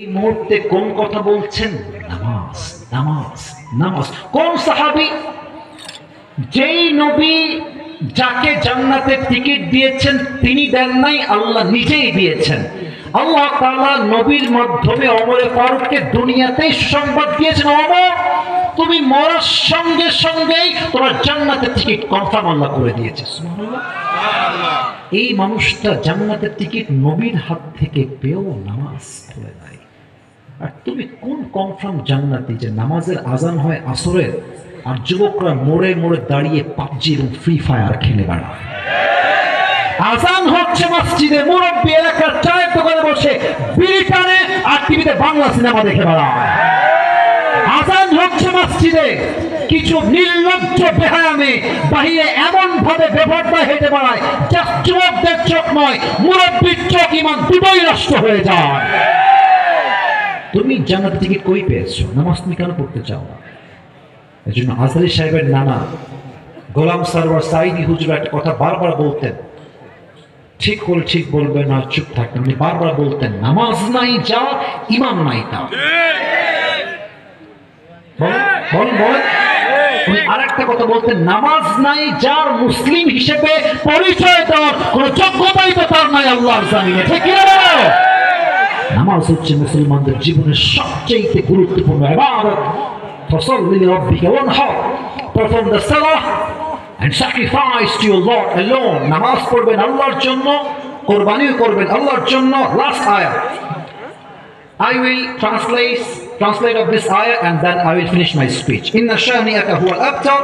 এই মুহূর্তে কোন কথা বলছেন? নামাজ, নামাজ, নামাজ। কোন সাহাবী? যেই নবী যাকে জান্নাতের টিকিট দিয়েছেন তিনি দেন নাই, আল্লাহ নিজেই দিয়েছেন। আল্লাহ তাআলা নবীর মাধ্যমে ওমর ফারুককে দুনিয়াতেই সুসংবাদ দিয়েছেন, ওমর তুমি মরার সঙ্গে সঙ্গেই তোমার জান্নাতের টিকিট কনফার্ম আল্লাহ করে দিয়েছে। সুবহানাল্লাহ। এই মানুষটা জান্নাতের টিকিট নবীর হাত থেকে পেয়েও নামাজ পড়ে নাই। আর তুমি কোন কনফার্ম জান্নাতি যে নামাজের আজান হয় আসরের আর যুবকরা মোড়ে মোড়ে দাঁড়িয়ে পাবজি এবং ফ্রি ফায়ার খেলে বেড়ায়। আজান হচ্ছে মসজিদে, মুরব্বী এলাকার চায়ের দোকানে বসে বিড়ি টানে আর টিভিতে বাংলা সিনেমা দেখে বেড়ায়। আজান হচ্ছে মসজিদে, কিছু নির্লজ্জ বেহায়ামে বাহিরে এমন ভাবে বেপরোয়া হেঁটে বেড়ায় যা যুবকদের চোখ নয়, মুরব্বীর চোখ ইমান দুটোই নষ্ট হয়ে যায়। তুমি জান্নাতের টিকিট কই পেয়েছো? নামাজ তুমি কেন পড়তে চাও না? এই জন্য আজহারী সাহেবের নানা গোলাম সরওয়ার সাইদি হুজুর একটা কথা বারবার বলতেন, ঠিক হলে ঠিক বলবেন না, চুপ থাকতেন। উনি বারবার বলতেন, নামাজ নাই যা, ইমান নাই তা। বলেন বলেন। উনি আরেকটা কথা বলতেন, নামাজ নাই যার, মুসলিম হিসেবে পরিচয় দেওয়ার কোন যোগ্যতাই তো তার নাই আল্লাহর জামিনে। ঠিক কি না? নামাজ হচ্ছে মুসলমানদের জীবনের সবচেয়ে গুরুত্বপূর্ণ ইবাদত। ফাসাল্লি লিরাব্বিকা ওয়ানহার, perform the salah and sacrifice to your Lord alone. নামাজ পড়বেন আল্লাহর জন্য, কুরবানিও করবেন আল্লাহর জন্য। লাস্ট আয়াত I will translate of this ayah and then I will finish my speech. Inna shani'aka huwa al-abtar.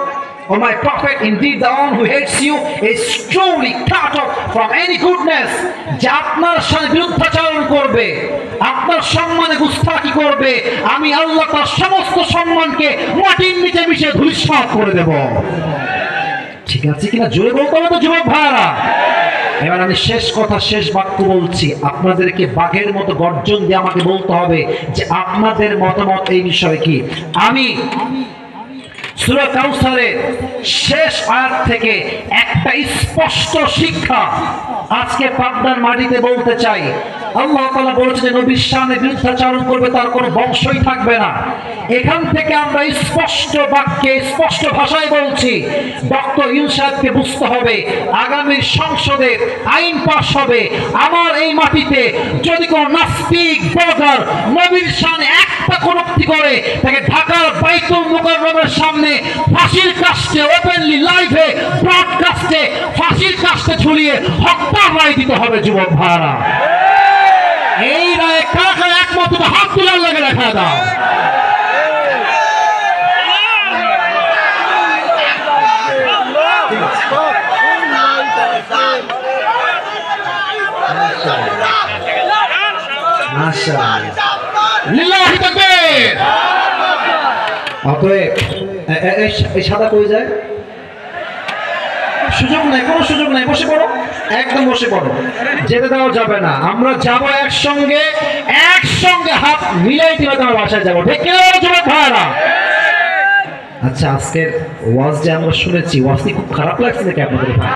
O my prophet, indeed the one who hates you is truly cut off from any goodness. যে আপনার সাথে বিরুদ্ধাচরণ করবে, আপনার সম্মানে গুস্তাখি করবে, আমি আল্লাহ তার সমস্ত সম্মানকে মাটির নিচে মিশিয়ে ধূলিসাৎ করে দেব। ঠিক আছে কিনা? জোরে বলতে হবে তো যুবক ভাইরা। এবার আমি শেষ কথা, শেষ বাক্য বলছি। আপনাদেরকে বাঘের মতো গর্জন দিয়ে আমাকে বলতে হবে যে আপনাদের মতামত এই বিষয়ে কি। আমি সূরা কাউসারের শেষ আয়াত থেকে একটা স্পষ্ট শিক্ষা আজকে পাবনার মাটিতে বলতে চাই। আল্লাহ তাআলা বলেছে যে নবীর শানে বিরুদ্ধাচরণ করবে তার কোনো বংশই থাকবে না। এখান থেকে আমরা স্পষ্ট বাক্যে স্পষ্ট ভাষায় বলছি, ডক্টর ইউনূস সাহেবকে বুঝতে হবে আগামী সংসদে আইন পাস হবে, আমার এই মাটিতে যদি কোনো নাস্তিক ব্লগার নবীর শানে একটা কটূক্তি করে তাকে ঢাকার বাইতুল মুকাররমের সামনে ফাঁসির কাস্টে, ওপেনলি লাইভে ব্রডকাস্টে ফাঁসির কাস্টে ঝুলিয়ে হত্যার রায় দিতে হবে। যুবক ভাইরা, এই রায়ে কারা কারা একমত হাত তুলে আল্লাহকে দেখা দাও। অতএব এই সাদা কই যায়? সুযোগ নাই, কোনো সুযোগ নাই। বসে পড়ো, একদম বসে পড়ো, যেতে দেওয়া যাবে না। আমরা যাব একসঙ্গে, একসঙ্গে হাত মিলাই দিলে তোমার বাসায় যাবো। ঠিক কি যুবক ভাইরা? আচ্ছা, আজকের ওয়াজ যে আমরা শুনেছি, ওয়াজটি খুব খারাপ লাগছে নাকি আপনাদের?